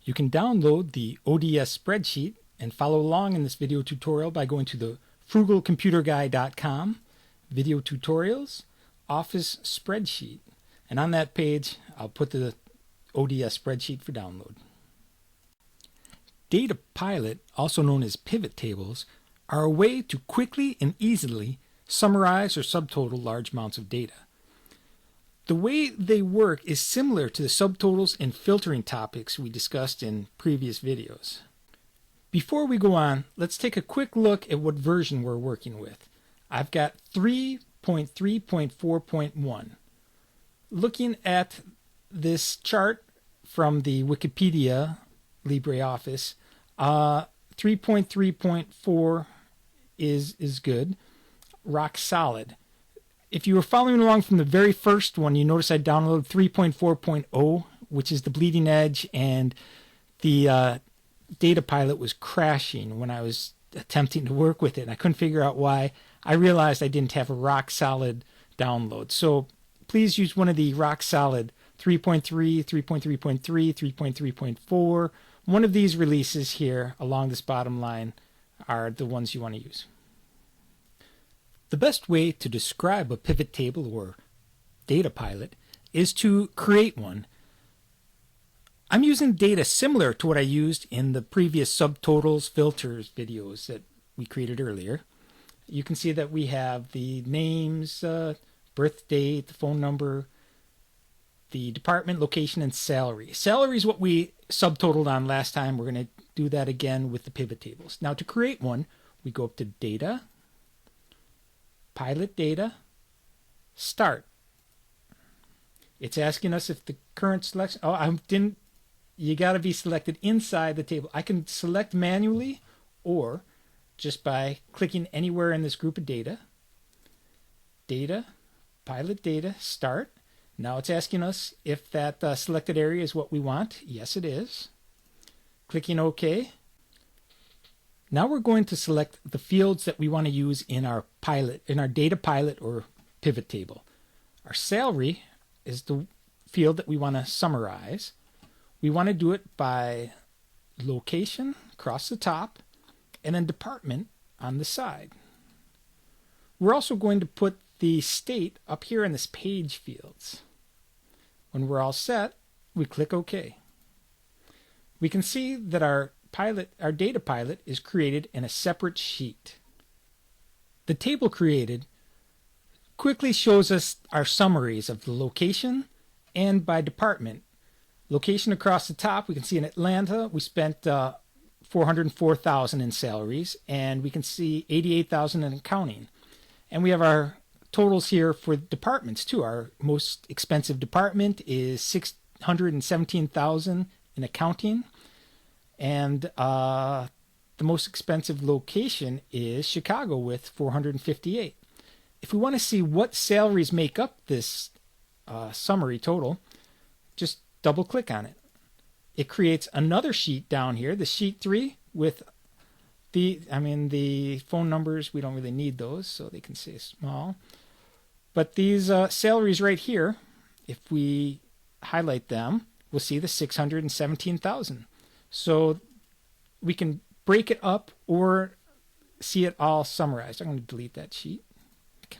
You can download the ODS spreadsheet and follow along in this video tutorial by going to the frugalcomputerguy.com, video tutorials, office spreadsheet. And on that page, I'll put the ODS spreadsheet for download. Data pilot, also known as pivot tables, are a way to quickly and easily summarize or subtotal large amounts of data. The way they work is similar to the subtotals and filtering topics we discussed in previous videos. Before we go on, let's take a quick look at what version we're working with. I've got 3.3.4.1. Looking at this chart from the Wikipedia LibreOffice, 3.3.4 is good, rock solid. If you were following along from the very first one, you notice I downloaded 3.4.0, which is the bleeding edge, and the data pilot was crashing when I was attempting to work with it, and I couldn't figure out why. I realized I didn't have a rock solid download. So please use one of the rock solid 3.3, 3.3.3, 3.3.4. One of these releases here along this bottom line are the ones you want to use. The best way to describe a pivot table or data pilot is to create one. I'm using data similar to what I used in the previous subtotals filters videos that we created earlier. You can see that we have the names, birth date, the phone number, the department, location, and salary. Salary is what we subtotaled on last time. We're going to do that again with the pivot tables. Now to create one, we go up to Data, Pilot Data, Start. It's asking us if the current selection, you got to be selected inside the table. I can select manually or just by clicking anywhere in this group of data. Data, Pilot Data, Start. Now it's asking us if that selected area is what we want. Yes, it is. Clicking OK. Now we're going to select the fields that we want to use in our data pilot or pivot table. Our salary is the field that we want to summarize. We want to do it by location across the top and then department on the side. We're also going to put the state up here in this page fields. When we're all set, we click OK. We can see that our data pilot is created in a separate sheet. The table created quickly shows us our summaries of the location and by department. Location across the top, we can see in Atlanta we spent $404,000 in salaries, and we can see $88,000 in accounting. And we have our totals here for departments too. Our most expensive department is $617,000 in accounting, and the most expensive location is Chicago with $458,000. If we want to see what salaries make up this summary total, just double click on it. It creates another sheet down here, the sheet 3, with the phone numbers. We don't really need those, so they can stay small. But these salaries right here, if we highlight them, we'll see the $617,000. So we can break it up or see it all summarized. I'm going to delete that sheet. Okay.